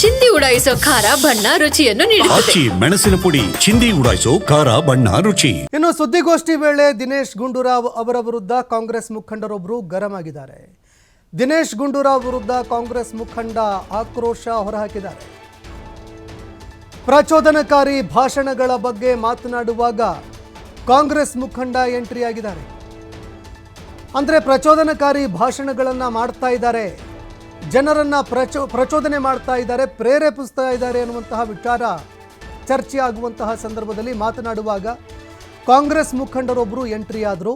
ಚಿಂದಿ ಉಡಾಯಿಸೋ ಖಾರ ಬಣ್ಣ ರುಚಿಯನ್ನು ನೀಡುತ್ತದೆ. ಮೆಣಸಿನ ಪುಡಿ ಚಿಂದಿ ಉಡಾಯಿಸೋ ಖಾರ ಬಣ್ಣ ರುಚಿ. ಇನ್ನು ಸುದ್ದಿಗೋಷ್ಠಿ ವೇಳೆ ದಿನೇಶ್ ಗುಂಡೂರಾವ್ ಅವರ ವಿರುದ್ಧ ಕಾಂಗ್ರೆಸ್ ಮುಖಂಡರೊಬ್ಬರು ಗರಂ ಆಗಿದ್ದಾರೆ. ದಿನೇಶ್ ಗುಂಡೂರಾವ್ ವಿರುದ್ಧ ಕಾಂಗ್ರೆಸ್ ಮುಖಂಡ ಆಕ್ರೋಶ ಹೊರಹಾಕಿದ್ದಾರೆ. ಪ್ರಚೋದನಕಾರಿ ಭಾಷಣಗಳ ಬಗ್ಗೆ ಮಾತನಾಡುವಾಗ ಕಾಂಗ್ರೆಸ್ ಮುಖಂಡ ಎಂಟ್ರಿ ಆಗಿದ್ದಾರೆ. ಅಂದರೆ ಪ್ರಚೋದನಕಾರಿ ಭಾಷಣಗಳನ್ನು ಮಾಡ್ತಾ ಇದ್ದಾರೆ, ಜನರನ್ನು ಪ್ರಚೋದನೆ ಮಾಡ್ತಾ ಇದ್ದಾರೆ, ಪ್ರೇರೇಪಿಸ್ತಾ ಇದ್ದಾರೆ ಎನ್ನುವಂತಹ ವಿಚಾರ ಚರ್ಚೆ ಆಗುವಂತಹ ಸಂದರ್ಭದಲ್ಲಿ ಮಾತನಾಡುವಾಗ ಕಾಂಗ್ರೆಸ್ ಮುಖಂಡರೊಬ್ಬರು ಎಂಟ್ರಿ ಆದರು.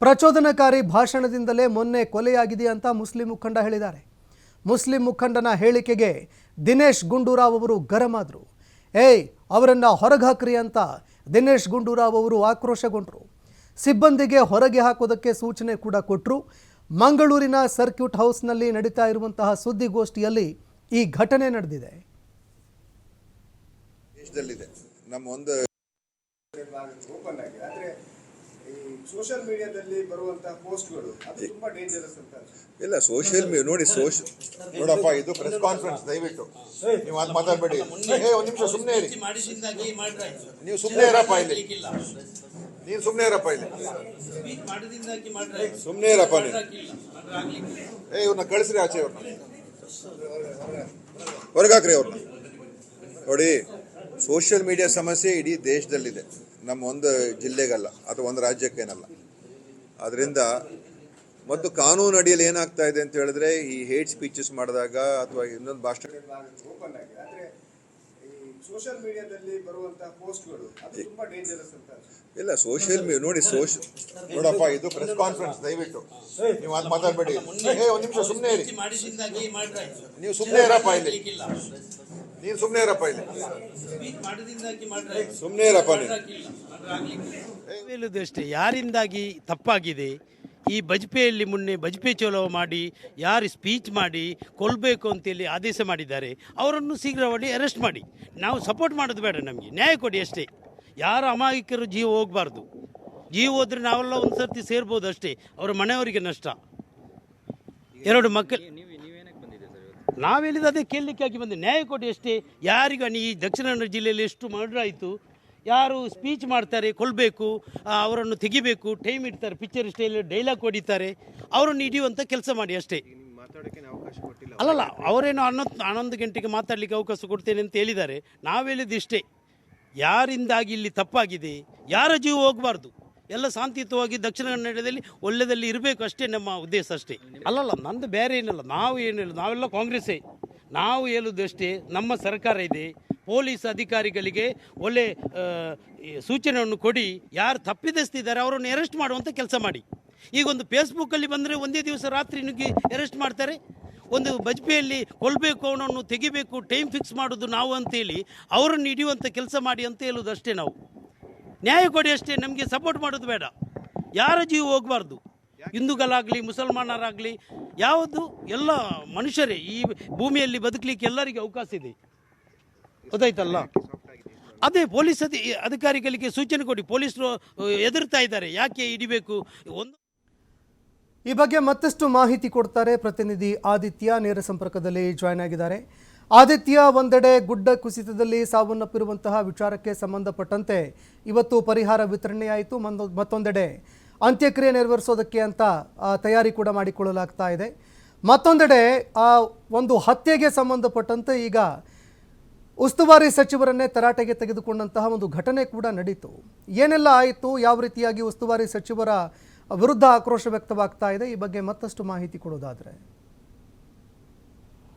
ಪ್ರಚೋದನಕಾರಿ ಭಾಷಣದಿಂದಲೇ ಮೊನ್ನೆ ಕೊಲೆಯಾಗಿದೆ ಅಂತ ಮುಸ್ಲಿಂ ಮುಖಂಡ ಹೇಳಿದ್ದಾರೆ. ಮುಸ್ಲಿಂ ಮುಖಂಡನ ಹೇಳಿಕೆಗೆ ದಿನೇಶ್ ಗುಂಡೂರಾವ್ ಅವರು ಗರಂ ಆದರು. ಅವರನ್ನು ಹೊರಗೆ ಹಾಕ್ರಿ ಅಂತ ದಿನೇಶ್ ಗುಂಡೂರಾವ್ ಅವರು ಆಕ್ರೋಶಗೊಂಡರು. ಸಿಬ್ಬಂದಿಗೆ ಹೊರಗೆ ಹಾಕೋದಕ್ಕೆ ಸೂಚನೆ ಕೂಡ ಕೊಟ್ಟರು. ಮಂಗಳೂರಿನ ಸರ್ಕ್ಯೂಟ್ ಹೌಸ್ನಲ್ಲಿ ನಡೀತಾ ಇರುವಂತಹ ಸುದ್ದಿಗೋಷ್ಠಿಯಲ್ಲಿ ಈ ಘಟನೆ ನಡೆದಿದೆ. ನಮ್ಮ ಒಂದು ಓಪನ್ ಆಗಿದೆ, ಆದರೆ ಈ ಸೋಷಿಯಲ್ ಮೀಡಿಯಾದಲ್ಲಿ ಬರುವಂತಹ ಪೋಸ್ಟ್ಗಳು ಅದು ತುಂಬಾ ಡೇಂಜರಸ್ ಅಂತ. ಇಲ್ಲ, ಸೋಷಿಯಲ್ ನೋಡಿ ನೋಡಪ್ಪ, ಇದು ಪ್ರೆಸ್ ಕಾನ್ಫರೆನ್ಸ್, ದಯವಿಟ್ಟು ನೀವು ಅದು ಮಾತಾಡಬೇಡಿ. ಒಂದು ನಿಮಿಷ ಸುಮ್ಮನೆ ಇರಿ, ನೀವು ಸುಮ್ಮನೆ ಇರಪ್ಪ ಇಲ್ಲಿ, ನೀನು ಸುಮ್ಮನೆ ಇರಪ್ಪ ಇಲ್ಲಿ, ಸುಮ್ಮನೆ ಇರಪ್ಪ ನೀವು. ಇವ್ರನ್ನ ಕಳಿಸ್ರಿ ಆಚೆ, ಅವ್ರನ್ನ ಹೊರಗಾಕ್ರಿ ಅವ್ರನ್ನ. ನೋಡಿ, ಸೋಷಿಯಲ್ ಮೀಡಿಯಾ ಸಮಸ್ಯೆ ಇಡೀ ದೇಶದಲ್ಲಿದೆ, ನಮ್ಮ ಒಂದು ಜಿಲ್ಲೆಗಲ್ಲ ಅಥವಾ ಒಂದು ರಾಜ್ಯಕ್ಕೇನಲ್ಲ. ಅದರಿಂದ ಮತ್ತು ಕಾನೂನು ಅಡಿಯಲ್ಲಿ ಏನಾಗ್ತಾ ಇದೆ ಅಂತ ಹೇಳಿದ್ರೆ, ಈ ಹೇಟ್ ಸ್ಪೀಚಸ್ ಮಾಡಿದಾಗ ಅಥವಾ ಇನ್ನೊಂದು ಭಾಷಣ ಓಪನ್ ಆಗಿದೆ, ಆದರೆ ಈ ಸೋಷಿಯಲ್ ಮೀಡಿಯಾದಲ್ಲಿ ಬರುವಂತಹ ಪೋಸ್ಟ್ಗಳು ಅದು ತುಂಬಾ ಡೇಂಜರಸ್ ಅಂತ. ಇಲ್ಲ, ಸೋಷಿಯಲ್ ನೋಡಿ ನೋಡಪ್ಪ, ಇದು ಪ್ರೆಸ್ ಕಾನ್ಫರೆನ್ಸ್, ದಯವಿಟ್ಟು ನೀವು ಅದು ಮಾತಾಡಬೇಡಿ. ಒಂದು ನಿಮಿಷ ಸುಮ್ಮನೆ ಇರಿ, ನೀವು ಸುಮ್ಮನೆ ಇರಪ್ಪ ಇಲ್ಲಿ, ನೀನು ಸುಮ್ಮನೆ ಇರಪ್ಪ ಇಲ್ಲಿ, ಸುಮ್ಮನೆ ಇರಪ್ಪ ನೀವು. ಹೇಳುವುದಷ್ಟೇ, ಯಾರಿಂದಾಗಿ ತಪ್ಪಾಗಿದೆ. ಈ ಬಜ್ಪೆಯಲ್ಲಿ ಮೊನ್ನೆ ಬಜ್ಪೆ ಚಲೋ ಮಾಡಿ ಯಾರು ಸ್ಪೀಚ್ ಮಾಡಿ ಕೊಲ್ಲಬೇಕು ಅಂತೇಳಿ ಆದೇಶ ಮಾಡಿದ್ದಾರೆ, ಅವರನ್ನು ಶೀಘ್ರವಾಗಿ ಅರೆಸ್ಟ್ ಮಾಡಿ. ನಾವು ಸಪೋರ್ಟ್ ಮಾಡೋದು ಬೇಡ, ನಮಗೆ ನ್ಯಾಯ ಕೊಡಿ ಅಷ್ಟೇ. ಯಾರು ಅಮಾಯಕರು ಜೀವ ಹೋಗಬಾರ್ದು. ಜೀವ ಹೋದರೆ ನಾವೆಲ್ಲ ಒಂದು ಸರ್ತಿ ಸೇರ್ಬೋದು ಅಷ್ಟೇ, ಅವರ ಮನೆಯವರಿಗೆ ನಷ್ಟ. 2 ಮಕ್ಕಳು ನಾವು ಹೇಳಿದ ಅದೇ ಕೇಳಲಿಕ್ಕಾಗಿ ಬಂದೆ, ನ್ಯಾಯ ಕೊಡಿ ಅಷ್ಟೇ. ಯಾರಿಗ ಈ ದಕ್ಷಿಣ ಕನ್ನಡ ಜಿಲ್ಲೆಯಲ್ಲಿ ಎಷ್ಟು ಮರ್ಡರ್ ಆಯಿತು, ಯಾರು ಸ್ಪೀಚ್ ಮಾಡ್ತಾರೆ ಕೊಲ್ಲಬೇಕು, ಅವರನ್ನು ತೆಗಿಬೇಕು, ಟೈಮ್ ಇಡ್ತಾರೆ, ಪಿಕ್ಚರ್ ಸ್ಟೈಲ್ ಡೈಲಾಗ್ ಹೊಡಿತಾರೆ, ಅವರನ್ನು ಹಿಡಿಯುವಂಥ ಕೆಲಸ ಮಾಡಿ ಅಷ್ಟೇ. ಅಲ್ಲಲ್ಲ, ಅವರೇನೋ 11 ಗಂಟೆಗೆ ಮಾತಾಡಲಿಕ್ಕೆ ಅವಕಾಶ ಕೊಡ್ತೇನೆ ಅಂತ ಹೇಳಿದ್ದಾರೆ. ನಾವು ಹೇಳಿದ್ದು ಇಷ್ಟೇ, ಯಾರಿಂದಾಗಿ ಇಲ್ಲಿ ತಪ್ಪಾಗಿದೆ, ಯಾರ ಜೀವ ಹೋಗಬಾರ್ದು, ಎಲ್ಲ ಶಾಂತಿಯುತವಾಗಿ ದಕ್ಷಿಣ ಕನ್ನಡದಲ್ಲಿ ಒಳ್ಳೆದಲ್ಲಿ ಇರಬೇಕು ಅಷ್ಟೇ ನಮ್ಮ ಉದ್ದೇಶ ಅಷ್ಟೇ. ಅಲ್ಲಲ್ಲ, ನಂದು ಬೇರೆ ಏನಿಲ್ಲ, ನಾವು ಏನಿಲ್ಲ, ನಾವೆಲ್ಲ ಕಾಂಗ್ರೆಸ್ಸೇ. ನಾವು ಹೇಳುವುದು ಅಷ್ಟೇ, ನಮ್ಮ ಸರ್ಕಾರ ಇದೆ, ಪೊಲೀಸ್ ಅಧಿಕಾರಿಗಳಿಗೆ ಒಳ್ಳೆ ಸೂಚನೆಯನ್ನು ಕೊಡಿ, ಯಾರು ತಪ್ಪಿದಸ್ತಿದ್ದಾರೆ ಅವರನ್ನು ಅರೆಸ್ಟ್ ಮಾಡುವಂಥ ಕೆಲಸ ಮಾಡಿ. ಈಗ ಒಂದು ಫೇಸ್ಬುಕ್ಕಲ್ಲಿ ಬಂದರೆ ಒಂದೇ ದಿವಸ ರಾತ್ರಿ ನುಗ್ಗಿ ಅರೆಸ್ಟ್ ಮಾಡ್ತಾರೆ. ಒಂದು ಬಜ್ಪೆಯಲ್ಲಿ ಕೊಲ್ಲಬೇಕು, ಅವನನ್ನು ತೆಗಿಬೇಕು, ಟೈಮ್ ಫಿಕ್ಸ್ ಮಾಡೋದು ನಾವು ಅಂತೇಳಿ ಅವರನ್ನು ಹಿಡಿಯುವಂಥ ಕೆಲಸ ಮಾಡಿ ಅಂತ ಹೇಳೋದು ಅಷ್ಟೇ. ನಾವು ನ್ಯಾಯ ಕೊಡಿ ಅಷ್ಟೇ, ನಮಗೆ ಸಪೋರ್ಟ್ ಮಾಡೋದು ಬೇಡ. ಯಾರ ಜೀವ ಹೋಗಬಾರ್ದು, ಹಿಂದೂಗಳಾಗಲಿ ಮುಸಲ್ಮಾನರಾಗಲಿ ಯಾವುದು ಎಲ್ಲ ಮನುಷ್ಯರೇ. ಈ ಭೂಮಿಯಲ್ಲಿ ಬದುಕಲಿಕ್ಕೆ ಎಲ್ಲರಿಗೆ ಅವಕಾಶ ಇದೆ, ಗೊತ್ತಾಯ್ತಲ್ಲ. ಅದೇ ಪೊಲೀಸ್ ಅಧಿಕಾರಿಗಳಿಗೆ ಸೂಚನೆ ಕೊಡಿ. ಪೊಲೀಸರು ಎದುರ್ತಾ ಇದ್ದಾರೆ, ಯಾಕೆ ಹಿಡಿಬೇಕು. ಈ ಬಗ್ಗೆ ಮತ್ತಷ್ಟು ಮಾಹಿತಿ ಕೊಡ್ತಾರೆ ಪ್ರತಿನಿಧಿ ಆದಿತ್ಯ, ನೇರ ಸಂಪರ್ಕದಲ್ಲಿ ಜಾಯ್ನ್ ಆಗಿದ್ದಾರೆ. ಆದಿತ್ಯ, ಒಂದೆಡೆ ಗುಡ್ಡ ಕುಸಿತದಲ್ಲಿ ಸಾವನ್ನಪ್ಪಿರುವಂತಹ ವಿಚಾರಕ್ಕೆ ಸಂಬಂಧಪಟ್ಟಂತೆ ಇವತ್ತು ಪರಿಹಾರ ವಿತರಣೆಯಾಯಿತು, ಮತ್ತೊಂದೆಡೆ ಅಂತ್ಯಕ್ರಿಯೆ ನೆರವೇರಿಸೋದಕ್ಕೆ ಅಂತ ತಯಾರಿ ಕೂಡ ಮಾಡಿಕೊಳ್ಳಲಾಗ್ತಾ ಇದೆ. ಮತ್ತೊಂದೆಡೆ ಆ ಒಂದು ಹತ್ಯೆಗೆ ಸಂಬಂಧಪಟ್ಟಂತೆ ಈಗ ಉಸ್ತುವಾರಿ ಸಚಿವರನ್ನೇ ತರಾಟೆಗೆ ತೆಗೆದುಕೊಂಡಂತಹ ಒಂದು ಘಟನೆ ಕೂಡ ನಡೀತು. ಏನೆಲ್ಲ ಆಯಿತು, ಯಾವ ರೀತಿಯಾಗಿ ಉಸ್ತುವಾರಿ ಸಚಿವರ ವಿರುದ್ಧ ಆಕ್ರೋಶ ವ್ಯಕ್ತವಾಗ್ತಾ ಇದೆ, ಈ ಬಗ್ಗೆ ಮತ್ತಷ್ಟು ಮಾಹಿತಿ ಕೊಡೋದಾದರೆ.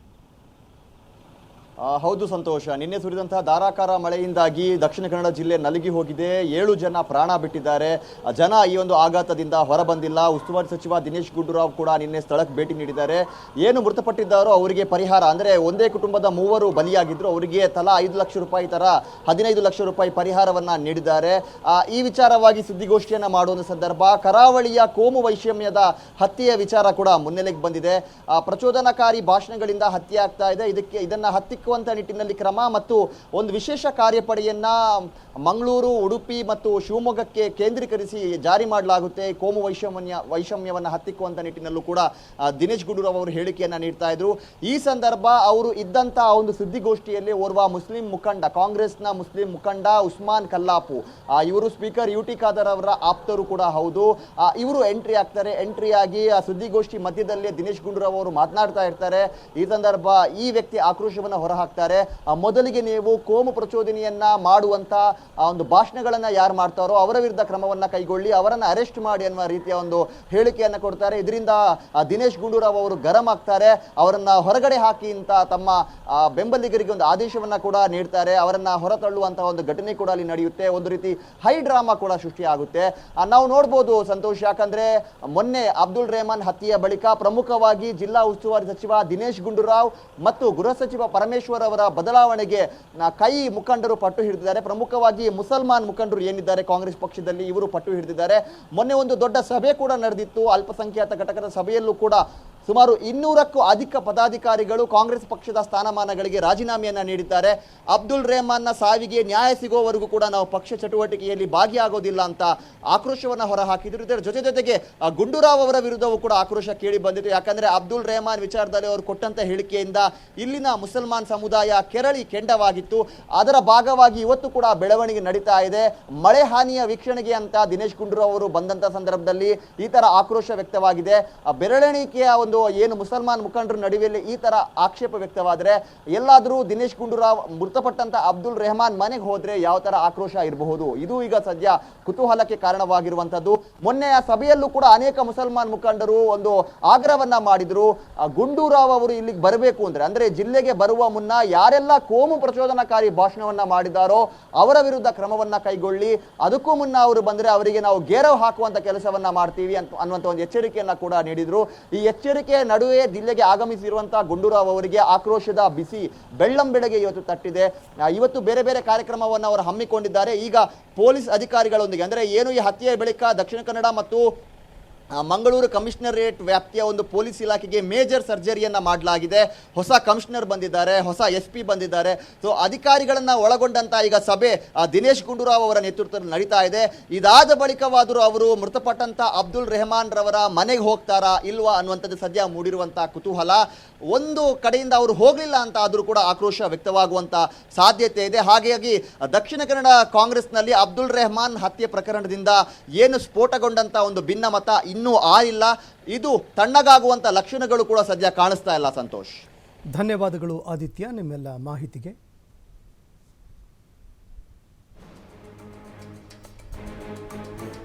ಹೌದು ಸಂತೋಷ, ನಿನ್ನೆ ಸುರಿದಂತಹ ಧಾರಾಕಾರ ಮಳೆಯಿಂದಾಗಿ ದಕ್ಷಿಣ ಕನ್ನಡ ಜಿಲ್ಲೆ ನಲುಗಿ ಹೋಗಿದೆ. 7 ಜನ ಪ್ರಾಣ ಬಿಟ್ಟಿದ್ದಾರೆ. ಜನ ಈ ಒಂದು ಆಘಾತದಿಂದ ಹೊರಬಂದಿಲ್ಲ. ಉಸ್ತುವಾರಿ ಸಚಿವ ದಿನೇಶ್ ಗುಂಡೂರಾವ್ ಕೂಡ ನಿನ್ನೆ ಸ್ಥಳಕ್ಕೆ ಭೇಟಿ ನೀಡಿದ್ದಾರೆ. ಏನು ಮೃತಪಟ್ಟಿದ್ದಾರೋ ಅವರಿಗೆ ಪರಿಹಾರ, ಅಂದರೆ ಒಂದೇ ಕುಟುಂಬದ 3 ಬಲಿಯಾಗಿದ್ರು, ಅವರಿಗೆ ತಲಾ 5 ಲಕ್ಷ ರೂಪಾಯಿ ತರ 15 ಲಕ್ಷ ರೂಪಾಯಿ ಪರಿಹಾರವನ್ನ ನೀಡಿದ್ದಾರೆ. ಈ ವಿಚಾರವಾಗಿ ಸುದ್ದಿಗೋಷ್ಠಿಯನ್ನ ಮಾಡುವ ಸಂದರ್ಭ ಕರಾವಳಿಯ ಕೋಮು ವೈಷಮ್ಯದ ಹತ್ಯೆಯ ವಿಚಾರ ಕೂಡ ಮುನ್ನೆಲೆಗೆ ಬಂದಿದೆ. ಪ್ರಚೋದನಕಾರಿ ಭಾಷಣಗಳಿಂದ ಹತ್ಯೆ ಆಗ್ತಾ ಇದೆ. ಇದನ್ನ ಹತ್ತಿ ಹತ್ತಿಕ್ಕುವಂಥ ನಿಟ್ಟಿನಲ್ಲಿ ಕ್ರಮ ಮತ್ತು ಒಂದು ವಿಶೇಷ ಕಾರ್ಯಪಡೆಯನ್ನ ಮಂಗಳೂರು, ಉಡುಪಿ ಮತ್ತು ಶಿವಮೊಗ್ಗಕ್ಕೆ ಕೇಂದ್ರೀಕರಿಸಿ ಜಾರಿ ಮಾಡಲಾಗುತ್ತೆ. ಕೋಮು ವೈಷಮ್ಯವನ್ನು ಹತ್ತಿಕ್ಕುವಂಥ ನಿಟ್ಟಿನಲ್ಲೂ ಕೂಡ ದಿನೇಶ್ ಗುಂಡೂರಾವ್ ಅವರು ಹೇಳಿಕೆಯನ್ನು ನೀಡ್ತಾ ಇದ್ರು. ಈ ಸಂದರ್ಭ ಅವರು ಇದ್ದಂಥ ಒಂದು ಸುದ್ದಿಗೋಷ್ಠಿಯಲ್ಲಿ ಓರ್ವ ಮುಸ್ಲಿಂ ಮುಖಂಡ, ಕಾಂಗ್ರೆಸ್ನ ಮುಸ್ಲಿಂ ಮುಖಂಡ ಉಸ್ಮಾನ್ ಕಲ್ಲಾಪು, ಇವರು ಸ್ಪೀಕರ್ ಯುಟಿ ಖಾದರ್ ಅವರ ಆಪ್ತರು ಕೂಡ ಹೌದು. ಇವರು ಎಂಟ್ರಿ ಆಗ್ತಾರೆ. ಎಂಟ್ರಿ ಆಗಿ ಆ ಸುದ್ದಿಗೋಷ್ಠಿ ಮಧ್ಯದಲ್ಲಿ ದಿನೇಶ್ ಗುಂಡೂರಾವ್ ಅವರು ಮಾತನಾಡ್ತಾ ಇರ್ತಾರೆ. ಈ ಸಂದರ್ಭ ಈ ವ್ಯಕ್ತಿ ಆಕ್ರೋಶವನ್ನು ಹೊರಹಾಕ್ತಾರೆ. ಮೊದಲಿಗೆ ನೀವು ಕೋಮು ಪ್ರಚೋದನೆಯನ್ನ ಮಾಡುವಂತ ಒಂದು ಭಾಷಣಗಳನ್ನ ಯಾರು ಮಾಡ್ತಾರೋ ಅವರ ವಿರುದ್ಧ ಕ್ರಮವನ್ನ ಕೈಗೊಳ್ಳಿ, ಅವರನ್ನ ಅರೆಸ್ಟ್ ಮಾಡಿ ಅನ್ನುವ ರೀತಿಯ ಒಂದು ಹೇಳಿಕೆಯನ್ನು ಕೊಡ್ತಾರೆ. ಇದರಿಂದ ದಿನೇಶ್ ಗುಂಡೂರಾವ್ ಅವರು ಗರಂ ಆಗ್ತಾರೆ. ಅವರನ್ನ ಹೊರಗಡೆ ಹಾಕಿ ಅಂತ ತಮ್ಮ ಬೆಂಬಲಿಗರಿಗೆ ಒಂದು ಆದೇಶವನ್ನ ಕೂಡ ನೀಡ್ತಾರೆ. ಅವರನ್ನ ಹೊರತಳ್ಳುವಂತಹ ಒಂದು ಘಟನೆ ಕೂಡ ಅಲ್ಲಿ ನಡೆಯುತ್ತೆ. ಒಂದು ರೀತಿ ಹೈ ಡ್ರಾಮಾ ಕೂಡ ಸೃಷ್ಟಿಯಾಗುತ್ತೆ. ನಾವು ನೋಡ್ಬೋದು ಸಂತೋಷ್, ಯಾಕಂದ್ರೆ ಮೊನ್ನೆ ಅಬ್ದುಲ್ ರೆಹಮಾನ್ ಹತ್ಯೆಯ ಬಳಿಕ ಪ್ರಮುಖವಾಗಿ ಜಿಲ್ಲಾ ಉಸ್ತುವಾರಿ ಸಚಿವ ದಿನೇಶ್ ಗುಂಡೂರಾವ್ ಮತ್ತು ಗೃಹ ಸಚಿವ ಪರಮೇಶ್ವರ್ ಅವರ ಬದಲಾವಣೆಗೆ ಕೈ ಮುಖಂಡರು ಪಟ್ಟು ಹಿಡಿದಿದ್ದಾರೆ. ಪ್ರಮುಖವಾಗಿ ಮುಸಲ್ಮಾನ್ ಮುಖಂಡರು ಏನಿದ್ದಾರೆ ಕಾಂಗ್ರೆಸ್ ಪಕ್ಷದಲ್ಲಿ, ಇವರು ಪಟ್ಟು ಹಿಡಿದಿದ್ದಾರೆ. ಮೊನ್ನೆ ಒಂದು ದೊಡ್ಡ ಸಭೆ ಕೂಡ ನಡೆದಿತ್ತು. ಅಲ್ಪಸಂಖ್ಯಾತ ಘಟಕದ ಸಭೆಯಲ್ಲೂ ಕೂಡ ಸುಮಾರು 200ಕ್ಕೂ ಅಧಿಕ ಪದಾಧಿಕಾರಿಗಳು ಕಾಂಗ್ರೆಸ್ ಪಕ್ಷದ ಸ್ಥಾನಮಾನಗಳಿಗೆ ರಾಜೀನಾಮೆಯನ್ನ ನೀಡಿದ್ದಾರೆ. ಅಬ್ದುಲ್ ರೆಹಮಾನ್ನ ಸಾವಿಗೆ ನ್ಯಾಯ ಸಿಗೋವರೆಗೂ ಕೂಡ ನಾವು ಪಕ್ಷ ಚಟುವಟಿಕೆಯಲ್ಲಿ ಭಾಗಿಯಾಗೋದಿಲ್ಲ ಅಂತ ಆಕ್ರೋಶವನ್ನು ಹೊರಹಾಕಿದ್ರು. ಇದರ ಜೊತೆಗೆ ಗುಂಡೂರಾವ್ ಅವರ ವಿರುದ್ಧವೂ ಕೂಡ ಆಕ್ರೋಶ ಕೇಳಿ ಬಂದಿತ್ತು. ಯಾಕಂದ್ರೆ ಅಬ್ದುಲ್ ರೆಹಮಾನ್ ವಿಚಾರದಲ್ಲಿ ಅವರು ಕೊಟ್ಟಂತ ಹೇಳಿಕೆಯಿಂದ ಇಲ್ಲಿನ ಮುಸಲ್ಮಾನ್ ಸಮುದಾಯ ಕೆರಳಿ ಕೆಂಡವಾಗಿತ್ತು. ಅದರ ಭಾಗವಾಗಿ ಇವತ್ತು ಕೂಡ ಬೆಳವಣಿಗೆ ನಡೀತಾ ಇದೆ. ಮಳೆ ಹಾನಿಯ ವೀಕ್ಷಣೆಗೆ ಅಂತ ದಿನೇಶ್ ಗುಂಡೂರಾವ್ ಅವರು ಬಂದಂತ ಸಂದರ್ಭದಲ್ಲಿ ಈ ತರ ಆಕ್ರೋಶ ವ್ಯಕ್ತವಾಗಿದೆ. ಬೆರಳೆಣಿಕೆಯ ಒಂದು ಏನು ಮುಸಲ್ಮಾನ್ ಮುಖಂಡರ ನಡುವೆಯಲ್ಲಿ ಈ ತರ ಆಕ್ಷೇಪ ವ್ಯಕ್ತವಾದರೆ, ಎಲ್ಲಾದರೂ ದಿನೇಶ್ ಗುಂಡೂರಾವ್ ಮೃತಪಟ್ಟಂತ ಅಬ್ದುಲ್ ರೆಹಮಾನ್ ಮನೆಗೆ ಹೋದ್ರೆ ಯಾವ ತರ ಆಕ್ರೋಶ ಇರಬಹುದು, ಇದು ಈಗ ಸದ್ಯ ಕುತೂಹಲಕ್ಕೆ ಕಾರಣವಾಗಿರುವಂತದ್ದು. ಮೊನ್ನೆ ಆ ಸಭೆಯಲ್ಲೂ ಕೂಡ ಅನೇಕ ಮುಸಲ್ಮಾನ್ ಮುಖಂಡರು ಒಂದು ಆಗ್ರಹವನ್ನ ಮಾಡಿದ್ರು. ಗುಂಡೂರಾವ್ ಅವರು ಇಲ್ಲಿಗೆ ಬರಬೇಕು ಅಂದ್ರೆ ಜಿಲ್ಲೆಗೆ ಬರುವ ಮುನ್ನ ಯಾರೆಲ್ಲ ಕೋಮು ಪ್ರಚೋದನಕಾರಿ ಭಾಷಣವನ್ನ ಮಾಡಿದಾರೋ ಅವರ ವಿರುದ್ಧ ಕ್ರಮವನ್ನ ಕೈಗೊಳ್ಳಿ, ಅದಕ್ಕೂ ಮುನ್ನ ಅವರು ಬಂದ್ರೆ ಅವರಿಗೆ ನಾವು ಗೇರವ್ ಹಾಕುವಂತ ಕೆಲಸವನ್ನ ಮಾಡ್ತೀವಿ ಅನ್ನುವಂತ ಒಂದು ಎಚ್ಚರಿಕೆಯನ್ನ ಕೂಡ ನೀಡಿದ್ರು. ಈ ಎಚ್ಚರಿಕೆ ನಡುವೆ ಜಿಲ್ಲೆಗೆ ಆಗಮಿಸಿರುವಂತಹ ಗುಂಡೂರಾವ್ ಅವರಿಗೆ ಆಕ್ರೋಶದ ಬಿಸಿ ಬೆಳ್ಳಂ ಬೆಳಗ್ಗೆ ಇವತ್ತು ತಟ್ಟಿದೆ. ಇವತ್ತು ಬೇರೆ ಬೇರೆ ಕಾರ್ಯಕ್ರಮವನ್ನು ಅವರು ಹಮ್ಮಿಕೊಂಡಿದ್ದಾರೆ. ಈಗ ಪೊಲೀಸ್ ಅಧಿಕಾರಿಗಳೊಂದಿಗೆ ಅಂದ್ರೆ ಏನು ಈ ಹತ್ಯೆಯ ಬಳಿಕ ದಕ್ಷಿಣ ಕನ್ನಡ ಮತ್ತು ಮಂಗಳೂರು ಕಮಿಷನರೇಟ್ ವ್ಯಾಪ್ತಿಯ ಒಂದು ಪೊಲೀಸ್ ಇಲಾಖೆಗೆ ಮೇಜರ್ ಸರ್ಜರಿಯನ್ನ ಮಾಡಲಾಗಿದೆ. ಹೊಸ ಕಮಿಷನರ್ ಬಂದಿದ್ದಾರೆ, ಹೊಸ SP ಬಂದಿದ್ದಾರೆ. ಸೊ ಅಧಿಕಾರಿಗಳನ್ನ ಒಳಗೊಂಡಂತ ಈಗ ಸಭೆ ದಿನೇಶ್ ಗುಂಡೂರಾವ್ ಅವರ ನೇತೃತ್ವದಲ್ಲಿ ನಡೀತಾ ಇದೆ. ಇದಾದ ಬಳಿಕವಾದರೂ ಅವರು ಮೃತಪಟ್ಟಂತ ಅಬ್ದುಲ್ ರೆಹಮಾನ್ ರವರ ಮನೆಗೆ ಹೋಗ್ತಾರಾ ಇಲ್ವಾ ಅನ್ನುವಂಥದ್ದು ಸದ್ಯ ಮೂಡಿರುವಂತಹ ಕುತೂಹಲ. ಒಂದು ಕಡೆಯಿಂದ ಅವರು ಹೋಗಲಿಲ್ಲ ಅಂತ ಆದರೂ ಕೂಡ ಆಕ್ರೋಶ ವ್ಯಕ್ತವಾಗುವಂತ ಸಾಧ್ಯತೆ ಇದೆ. ಹಾಗಾಗಿ ದಕ್ಷಿಣ ಕನ್ನಡ ಕಾಂಗ್ರೆಸ್ನಲ್ಲಿ ಅಬ್ದುಲ್ ರೆಹಮಾನ್ ಹತ್ಯೆ ಪ್ರಕರಣದಿಂದ ಏನು ಸ್ಫೋಟಗೊಂಡಂತ ಒಂದು ಭಿನ್ನಮತ ಇನ್ನೂ ಆರಿಲ್ಲ. ಇದು ತಣ್ಣಗಾಗುವಂತ ಲಕ್ಷಣಗಳು ಕೂಡ ಸದ್ಯ ಕಾಣಿಸ್ತಾ ಇಲ್ಲ. ಸಂತೋಷ್, ಧನ್ಯವಾದಗಳು ಆದಿತ್ಯ ನಿಮ್ಮೆಲ್ಲ ಮಾಹಿತಿಗೆ.